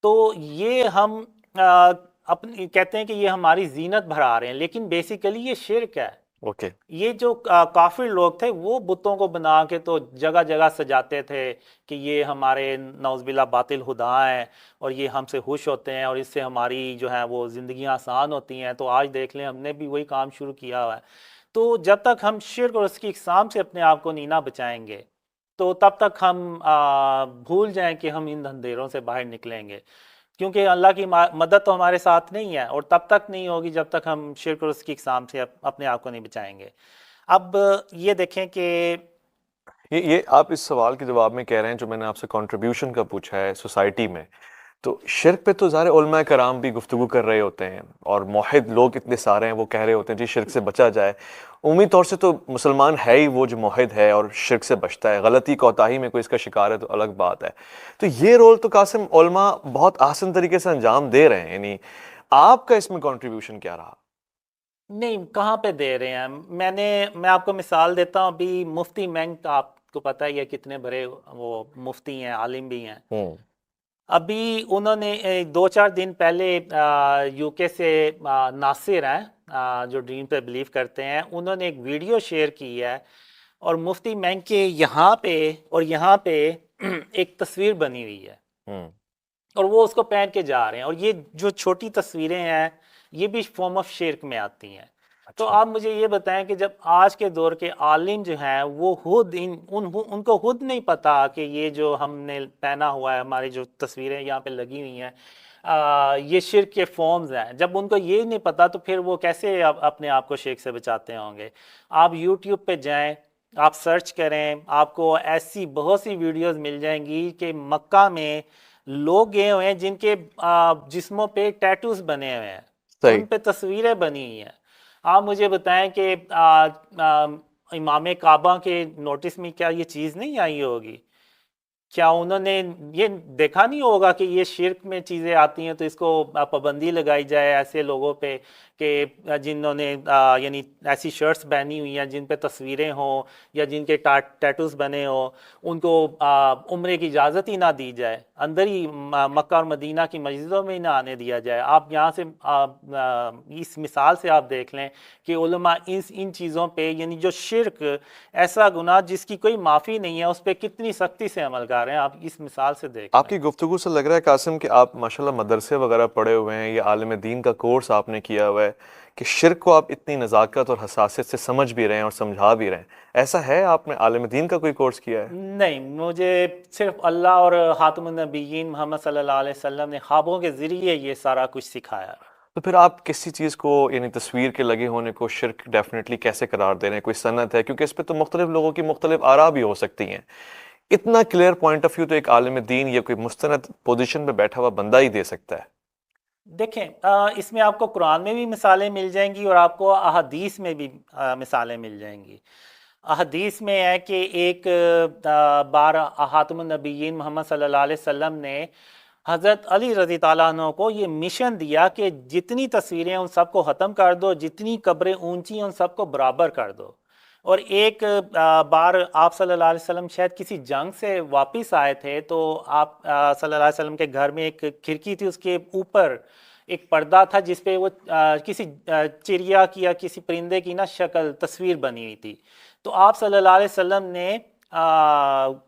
تو یہ ہم اپنی کہتے ہیں کہ یہ ہماری زینت بڑھا رہے ہیں، لیکن بیسیکلی یہ شرک ہے۔ اوکے۔ یہ جو کافر لوگ تھے وہ بتوں کو بنا کے تو جگہ جگہ سجاتے تھے کہ یہ ہمارے نعوذ باللہ باطل خدا ہیں اور یہ ہم سے خوش ہوتے ہیں اور اس سے ہماری جو ہے وہ زندگیاں آسان ہوتی ہیں۔ تو آج دیکھ لیں ہم نے بھی وہی کام شروع کیا ہوا ہے۔ تو جب تک ہم شرک اور اس کی اقسام سے اپنے آپ کو نہیں نہ بچائیں گے تو تب تک ہم بھول جائیں کہ ہم ان اندھیروں سے باہر نکلیں گے، کیونکہ اللہ کی مدد تو ہمارے ساتھ نہیں ہے، اور تب تک نہیں ہوگی جب تک ہم شرک اور اس کی اقسام سے اپنے آپ کو نہیں بچائیں گے۔ اب یہ دیکھیں کہ یہ آپ اس سوال کے جواب میں کہہ رہے ہیں جو میں نے آپ سے کنٹریبیوشن کا پوچھا ہے سوسائٹی میں، تو شرک پہ تو ظاہر علماء کرام بھی گفتگو کر رہے ہوتے ہیں، اور موحد لوگ اتنے سارے ہیں وہ کہہ رہے ہوتے ہیں جی شرک سے بچا جائے۔ عمومی طور سے تو مسلمان ہے ہی وہ جو موحد ہے اور شرک سے بچتا ہے، غلطی کوتاہی میں کوئی اس کا شکار ہے تو الگ بات ہے۔ تو یہ رول تو قاسم علماء بہت آسان طریقے سے انجام دے رہے ہیں، یعنی آپ کا اس میں کنٹریبیوشن کیا رہا؟ نہیں، کہاں پہ دے رہے ہیں؟ میں آپ کو مثال دیتا ہوں۔ ابھی مفتی مینگ، آپ کو پتہ ہی ہے کتنے بڑے وہ مفتی ہیں، عالم بھی ہیں۔ ہوں ابھی انہوں نے 2-4 دن پہلے یو کے سے ناصر ہیں جو ڈریم پہ بلیو کرتے ہیں، انہوں نے ایک ویڈیو شیئر کی ہے، اور مفتی مینگ کے یہاں پہ اور یہاں پہ ایک تصویر بنی ہوئی ہے، ہوں اور وہ اس کو پہن کے جا رہے ہیں، اور یہ جو چھوٹی تصویریں ہیں یہ بھی فارم آف شرک میں آتی ہیں۔ تو اچھا آپ مجھے یہ بتائیں کہ جب آج کے دور کے عالم جو ہیں وہ خود ان کو خود نہیں پتا کہ یہ جو ہم نے پہنا ہوا ہے، ہماری جو تصویریں یہاں پہ لگی ہوئی ہیں یہ شرک کے فارمز ہیں، جب ان کو یہ نہیں پتا تو پھر وہ کیسے اپنے آپ کو شرک سے بچاتے ہوں گے؟ آپ یوٹیوب پہ جائیں، آپ سرچ کریں، آپ کو ایسی بہت سی ویڈیوز مل جائیں گی کہ مکہ میں لوگ گئے ہوئے ہیں جن کے جسموں پہ ٹیٹوز بنے ہوئے ہیں، صحیح۔ ان پہ تصویریں بنی ہوئی ہیں۔ آپ مجھے بتائیں کہ امام کعبہ کے نوٹس میں کیا یہ چیز نہیں آئی ہوگی؟ کیا انہوں نے یہ دیکھا نہیں ہوگا کہ یہ شرک میں چیزیں آتی ہیں تو اس کو پابندی لگائی جائے ایسے لوگوں پہ کہ جنہوں نے یعنی ایسی شرٹس پہنی ہوئی ہیں جن پہ تصویریں ہوں یا جن کے ٹیٹوز بنے ہوں، ان کو عمرے کی اجازت ہی نہ دی جائے، اندر ہی مکہ اور مدینہ کی مسجدوں میں ہی نہ آنے دیا جائے۔ آپ یہاں سے اس مثال سے آپ دیکھ لیں کہ علماء ان چیزوں پہ، یعنی جو شرک ایسا گناہ جس کی کوئی معافی نہیں ہے، اس پہ کتنی سختی سے عمل کر رہے ہیں، آپ اس مثال سے دیکھ آپ لیں۔ کی گفتگو سے لگ رہا ہے قاسم کہ آپ ماشاءاللہ مدرسے وغیرہ پڑھے ہوئے ہیں یا عالم دین کا کورس آپ نے کیا ہوا ہے کہ شرک کو آپ اتنی نزاکت اور حساسیت سے سمجھ بھی رہے ہیں اور سمجھا بھی رہے ہیں، ایسا ہے؟ آپ نے عالم دین کا کوئی کورس کیا ہے؟ نہیں، مجھے صرف اللہ اور خاتم النبیین محمد صلی اللہ علیہ وسلم نے خوابوں کے ذریعے یہ سارا کچھ سکھایا۔ تو پھر آپ کسی چیز کو یعنی تصویر کے لگے ہونے کو شرک ڈیفینیٹلی کیسے قرار دے رہے ہیں؟ کوئی سند ہے؟ کیونکہ اس پہ تو مختلف لوگوں کی مختلف آراء بھی ہو سکتی ہیں۔ اتنا کلیئر پوائنٹ آف ویو تو ایک عالم دین یا کوئی مستند پوزیشن پہ بیٹھا ہوا بندہ ہی دے سکتا ہے۔ دیکھیں، اس میں آپ کو قرآن میں بھی مثالیں مل جائیں گی اور آپ کو احادیث میں بھی مثالیں مل جائیں گی۔ احادیث میں ہے کہ ایک بار خاتم النبیین محمد صلی اللہ علیہ وسلم نے حضرت علی رضی تعالیٰ عنہ کو یہ مشن دیا کہ جتنی تصویریں ان سب کو ختم کر دو، جتنی قبریں اونچی ہیں ان سب کو برابر کر دو۔ اور ایک بار آپ صلی اللہ علیہ وسلم شاید کسی جنگ سے واپس آئے تھے، تو آپ صلی اللہ علیہ وسلم کے گھر میں ایک کھڑکی تھی، اس کے اوپر ایک پردہ تھا جس پہ وہ کسی چڑیا کی یا کسی پرندے کی نا شکل تصویر بنی ہوئی تھی۔ تو آپ صلی اللہ علیہ وسلم نے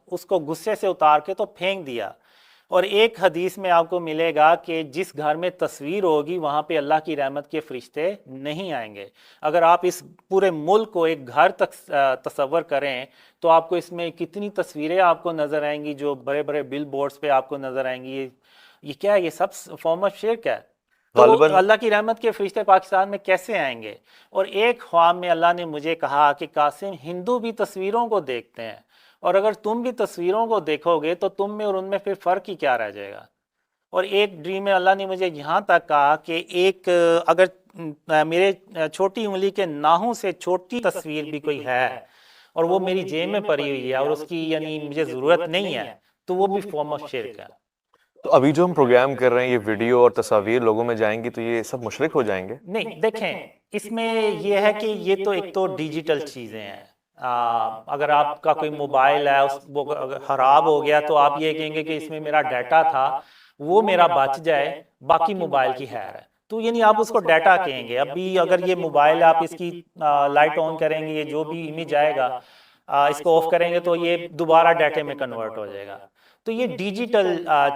اس کو غصے سے اتار کے تو پھینک دیا۔ اور ایک حدیث میں آپ کو ملے گا کہ جس گھر میں تصویر ہوگی وہاں پہ اللہ کی رحمت کے فرشتے نہیں آئیں گے۔ اگر آپ اس پورے ملک کو ایک گھر تک تصور کریں تو آپ کو اس میں کتنی تصویریں آپ کو نظر آئیں گی، جو بڑے بڑے بل بورڈز پہ آپ کو نظر آئیں گی۔ یہ کیا ہے؟ یہ سب فارم آف شرک ہے۔ تو غالباً اللہ کی رحمت کے فرشتے پاکستان میں کیسے آئیں گے؟ اور ایک خواب میں اللہ نے مجھے کہا کہ قاسم، ہندو بھی تصویروں کو دیکھتے ہیں، اور اگر تم بھی تصویروں کو دیکھو گے تو تم میں اور ان میں پھر فرق ہی کیا رہ جائے گا۔ اور ایک ڈریم میں اللہ نے مجھے یہاں تک کہا کہ ایک اگر میرے چھوٹی انگلی کے ناخن سے چھوٹی تصویر بھی کوئی ہے اور وہ میری جیب میں پڑی ہوئی ہے اور اس کی یعنی مجھے ضرورت نہیں ہے، تو وہ بھی فارم آف شرک ہے۔ تو ابھی جو ہم پروگرام کر رہے ہیں، یہ ویڈیو اور تصاویر لوگوں میں جائیں گی تو یہ سب مشرک ہو جائیں گے؟ نہیں، دیکھیں، اس میں یہ ہے کہ یہ تو ایک تو ڈیجیٹل چیزیں ہیں۔ اگر آپ کا کوئی موبائل ہے وہ خراب ہو گیا تو آپ یہ کہیں گے کہ اس میں میرا ڈیٹا تھا، وہ میرا بچ جائے، باقی موبائل کی خیر ہے، تو یعنی آپ اس کو ڈیٹا کہیں گے۔ ابھی اگر یہ موبائل آپ اس کی لائٹ آن کریں گے، یہ جو بھی امیج آئے گا اس کو آف کریں گے تو یہ دوبارہ ڈیٹے میں کنورٹ ہو جائے گا۔ تو یہ ڈیجیٹل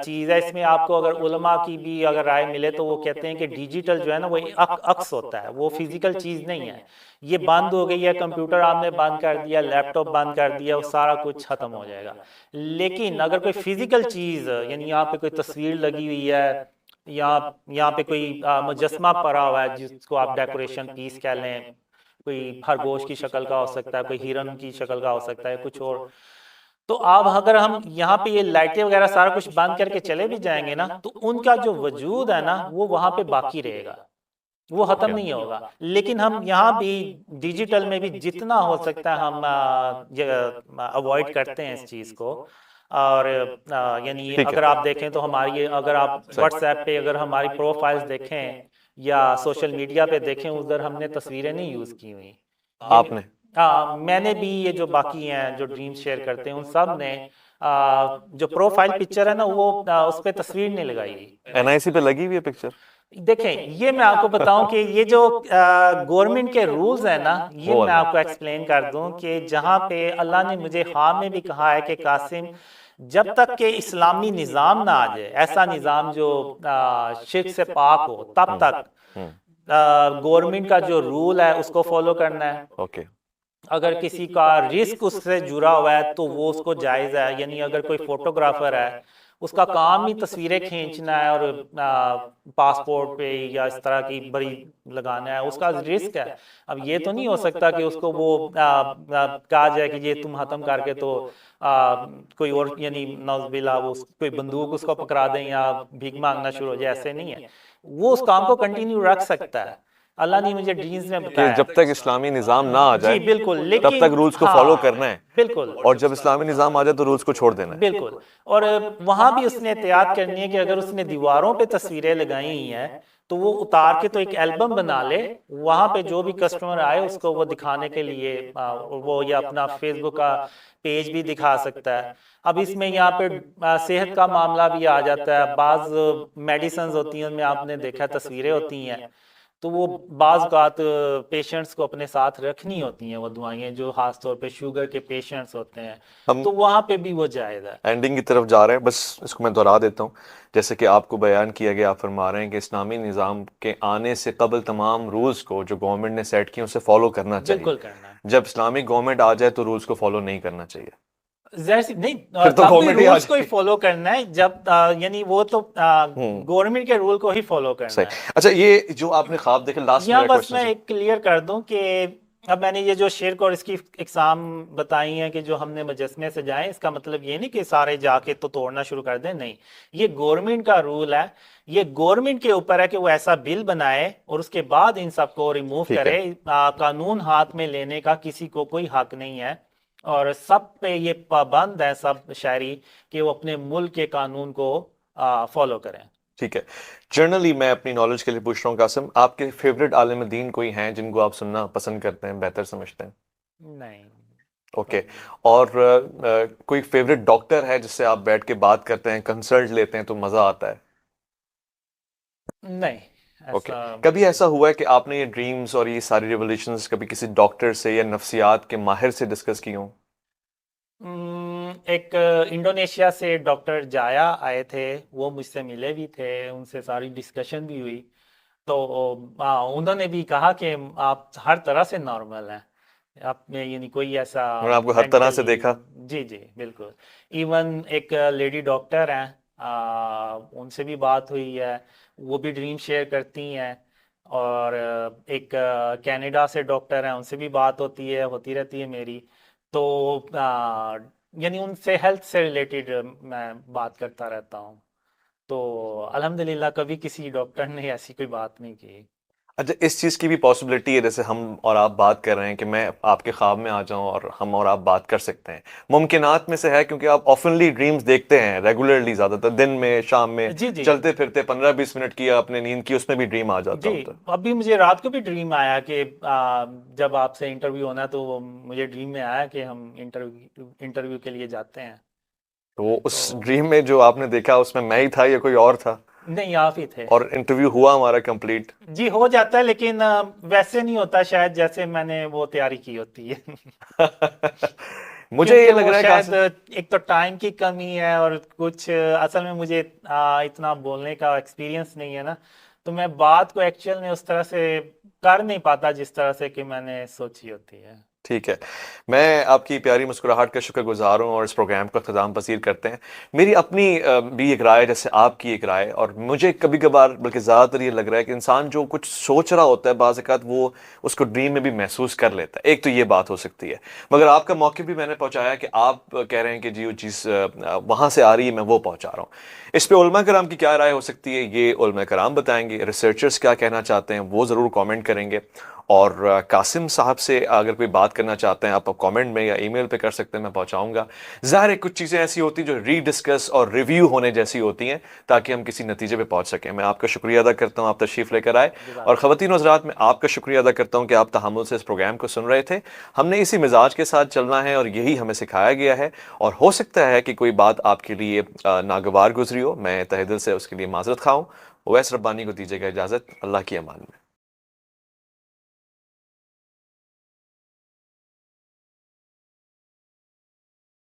چیز ہے۔ اس میں آپ کو اگر علماء کی بھی اگر رائے ملے تو وہ کہتے ہیں کہ ڈیجیٹل جو ہے نا وہ عکس ہوتا ہے، وہ فزیکل چیز نہیں ہے۔ یہ بند ہو گئی ہے، کمپیوٹر آپ نے بند کر دیا، لیپ ٹاپ بند کر دیا، وہ سارا کچھ ختم ہو جائے گا۔ لیکن اگر کوئی فزیکل چیز، یعنی یہاں پہ کوئی تصویر لگی ہوئی ہے، یہاں پہ کوئی مجسمہ پڑا ہوا ہے جس کو آپ ڈیکوریشن پیس کہہ لیں، کوئی خرگوش کی شکل کا ہو سکتا ہے، کوئی ہرن کی شکل کا ہو سکتا ہے، کچھ اور، تو آپ اگر ہم یہاں پہ یہ لائٹیں وغیرہ سارا کچھ بند کر کے چلے بھی جائیں گے نا تو ان کا جو وجود ہے نا وہ وہاں پہ باقی رہے گا، وہ ختم نہیں ہوگا۔ لیکن ہم یہاں بھی ڈیجیٹل میں بھی جتنا ہو سکتا ہے ہم اوائڈ کرتے ہیں اس چیز کو۔ اور یعنی اگر آپ دیکھیں تو ہماری، اگر آپ واٹس ایپ پہ اگر ہماری پروفائلز دیکھیں یا سوشل میڈیا پہ دیکھیں، ادھر ہم نے تصویریں نہیں یوز کی ہوئی۔ آپ نے؟ میں نے بھی، یہ جو باقی ہیں جو ڈریم شیئر کرتے ہیں ان سب نے جو پروفائل پکچر ہے نا وہ اس پہ تصویر نہیں لگائی ہوئی۔ NIC پہ لگی ہوئی ہے پکچر؟ دیکھیں، یہ میں آپ کو بتاؤں کہ یہ جو گورنمنٹ کے رولز ہیں نا، یہ میں آپ کو ایکسپلین کر دوں کہ جہاں پہ اللہ نے مجھے خواب میں بھی کہا ہے کہ قاسم، جب تک کہ اسلامی نظام نہ آ جائے، ایسا نظام جو شرک سے پاک ہو، تب تک گورنمنٹ کا جو رول ہے اس کو فالو کرنا ہے۔ اوکے۔ اگر کسی کا رسک اس سے جڑا ہوا ہے تو وہ اس کو جائز ہے، یعنی اگر کوئی فوٹوگرافر ہے اس کا کام ہی تصویریں کھینچنا ہے اور پاسپورٹ پہ یا اس طرح کی بڑی لگانا ہے، اس کا رسک ہے۔ اب یہ تو نہیں ہو سکتا کہ اس کو وہ کہا جائے کہ یہ تم ختم کر کے تو کوئی اور، یعنی نعوذ باللہ وہ کوئی بندوق اس کو پکڑا دیں یا بھیک مانگنا شروع ہو جائے، ایسے نہیں ہے۔ وہ اس کام کو کنٹینیو رکھ سکتا ہے، اللہ نے مجھے ڈرینز میں کہ بتایا جب تک اسلامی نظام نہ آ جائے جی بالکل، تب لیکن تک رولز کو ہاں، فالو کرنا ہے، بالکل اور جب اسلامی نظام آ جائے تو رولز کو چھوڑ دینا ہے۔ بالکل، اور وہاں بھی اس نے احتیاط کرنی ہے کہ اگر اس نے دیواروں پہ تصویریں لگائی ہوئی ہیں تو وہ اتار کے تو ایک البم بنا لے، وہاں پہ جو بھی کسٹمر آئے اس کو وہ دکھانے کے لیے وہ یا اپنا فیس بک کا پیج بھی دکھا سکتا ہے۔ اب اس میں یہاں پہ صحت کا معاملہ بھی آ جاتا ہے، بعض میڈیسنز ہوتی ہیں ان میں آپ نے دیکھا تصویریں ہوتی ہیں، تو وہ بعض اوقات پیشنٹس کو اپنے ساتھ رکھنی ہوتی ہیں وہ دوائیں، جو خاص طور پہ شوگر کے پیشنٹس ہوتے ہیں، ہم تو وہاں پہ بھی وہ جائز ہے۔ اینڈنگ کی طرف جا رہے ہیں، بس اس کو میں دہرا دیتا ہوں، جیسے کہ آپ کو بیان کیا گیا، آپ فرما رہے ہیں کہ اسلامی نظام کے آنے سے قبل تمام رولز کو جو گورنمنٹ نے سیٹ کیے اسے فالو کرنا چاہیے، بالکل کرنا ہے، جب اسلامک گورنمنٹ آ جائے تو رولز کو فالو نہیں کرنا چاہیے۔ ظاہر سی نہیں، پھر تو تب بھی گورنمنٹ ہی آ رولز کو ہی جائے۔ فالو کرنا ہے، جب یعنی وہ تو گورنمنٹ کے رول کو ہی فالو کرنا صحیح۔ ہے۔ اچھا، یہ جو آپ نے خواب دیکھے، لاسٹ یہاں میرا بس میں کوشچن ایک کلیئر کر دوں کہ اب میں نے یہ جو شرک اور اس کی اقسام بتائی ہیں کہ جو ہم نے مجسمے سجائے، اس کا مطلب یہ نہیں کہ سارے جا کے تو توڑنا شروع کر دیں، نہیں، یہ گورنمنٹ کا رول ہے، یہ گورنمنٹ کے اوپر ہے کہ وہ ایسا بل بنائے اور اس کے بعد ان سب کو ریموو ٹھیک ہے۔ کرے۔ قانون ہاتھ میں لینے کا کسی کو کوئی حق نہیں ہے، اور سب پہ یہ پابند ہے سب شہری کہ وہ اپنے ملک کے قانون کو فالو کریں۔ ٹھیک ہے، جنرلی میں اپنی نالج کے لیے پوچھ رہا ہوں قاسم، آپ کے فیوریٹ عالم دین کوئی ہیں جن کو آپ سننا پسند کرتے ہیں، بہتر سمجھتے ہیں؟ نہیں، اوکے، اور کوئی فیوریٹ ڈاکٹر ہے جس سے آپ بیٹھ کے بات کرتے ہیں، کنسلٹ لیتے ہیں تو مزہ آتا ہے؟ نہیں اوکے، ایسا کبھی ایسا ہوا ہے کہ آپ نے یہ ڈریمز اور یہ ساری ریولیشنز کبھی کسی ڈاکٹر سے یا نفسیات کے ماہر سے ڈسکس کی ہوں؟ ایک انڈونیشیا سے ڈاکٹر جایا آئے تھے، وہ مجھ سے ملے بھی تھے، ان سے ساری ڈسکشن بھی ہوئی، تو انہوں نے بھی کہا کہ آپ ہر طرح سے نارمل ہیں، آپ میں یعنی کوئی ایسا انہوں نے آپ کو ہر طرح سے دیکھا؟ جی جی بالکل۔ ایون ایک لیڈی ڈاکٹر ہیں، ان سے بھی بات ہوئی ہے، وہ بھی ڈریم شیئر کرتی ہیں، اور ایک کینیڈا سے ڈاکٹر ہیں، ان سے بھی بات ہوتی رہتی ہے میری، تو یعنی ان سے ہیلتھ سے ریلیٹڈ میں بات کرتا رہتا ہوں، تو الحمدللہ کبھی کسی ڈاکٹر نے ایسی کوئی بات نہیں کی۔ اچھا، اس چیز کی بھی پاسبلٹی ہے، جیسے ہم اور آپ بات کر رہے ہیں کہ میں آپ کے خواب میں آ جاؤں اور ہم اور آپ بات کر سکتے ہیں، ممکنات میں سے ہے، کیونکہ آپ آفنلی ڈریمز دیکھتے ہیں ریگولرلی، زیادہ تر دن میں، شام میں، جی جی چلتے پھرتے 15-20 منٹ کی آپ نے نیند کی، اس میں بھی ڈریم آ جاتا جی، ہوتا ہے۔ ابھی مجھے رات کو بھی ڈریم آیا کہ جب آپ سے انٹرویو ہونا تو مجھے ڈریم میں آیا کہ ہم انٹرویو کے لیے جاتے ہیں۔ تو وہ اس ڈریم میں جو آپ نے دیکھا اس میں میں ہی تھا یا کوئی اور تھا؟ نہیں، آپ ہی تھے۔ اور انٹرویو ہوا ہمارا کمپلیٹ؟ جی ہو جاتا ہے، لیکن ویسے نہیں ہوتا شاید جیسے میں نے وہ تیاری کی ہوتی ہے۔ مجھے یہ کیونکہ لگ وہ رہا ہے شاید قاسم، ایک تو ٹائم کی کمی ہے، اور کچھ اصل میں مجھے اتنا بولنے کا ایکسپیرینس نہیں ہے نا، تو میں بات کو ایکچوئل میں اس طرح سے کر نہیں پاتا جس طرح سے کہ میں نے سوچی ہوتی ہے۔ ٹھیک ہے، میں آپ کی پیاری مسکراہٹ کا شکر گزار ہوں، اور اس پروگرام کو اختتام پذیر کرتے ہیں۔ میری اپنی بھی ایک رائے، جیسے آپ کی ایک رائے، اور مجھے کبھی کبھار بلکہ زیادہ تر یہ لگ رہا ہے کہ انسان جو کچھ سوچ رہا ہوتا ہے بعض اوقات وہ اس کو ڈریم میں بھی محسوس کر لیتا ہے، ایک تو یہ بات ہو سکتی ہے، مگر آپ کا موقف بھی میں نے پہنچایا کہ آپ کہہ رہے ہیں کہ جی وہ چیز وہاں سے آ رہی ہے، میں وہ پہنچا رہا ہوں۔ اس پہ علماء کرام کی کیا رائے ہو سکتی ہے، یہ علماء کرام بتائیں گے، ریسرچرز کیا کہنا چاہتے ہیں وہ ضرور کامنٹ کریں گے، اور قاسم صاحب سے اگر کوئی بات کرنا چاہتے ہیں آپ کامنٹ میں یا ای میل پہ کر سکتے ہیں، میں پہنچاؤں گا۔ ظاہر ہے کچھ چیزیں ایسی ہوتی ہیں جو ری ڈسکس اور ریویو ہونے جیسی ہوتی ہیں تاکہ ہم کسی نتیجے پہ پہنچ سکیں۔ میں آپ کا شکریہ ادا کرتا ہوں، آپ تشریف لے کر آئے، اور خواتین و حضرات میں آپ کا شکریہ ادا کرتا ہوں کہ آپ تحمل سے اس پروگرام کو سن رہے تھے۔ ہم نے اسی مزاج کے ساتھ چلنا ہے اور یہی ہمیں سکھایا گیا ہے، اور ہو سکتا ہے کہ کوئی بات آپ کے لیے ناگوار گزری ہو، میں تہہ دل سے اس کے لیے معذرت خواہ ہوں۔ اویس ربانی کو دیجیے گا اجازت، اللہ کی امان میں۔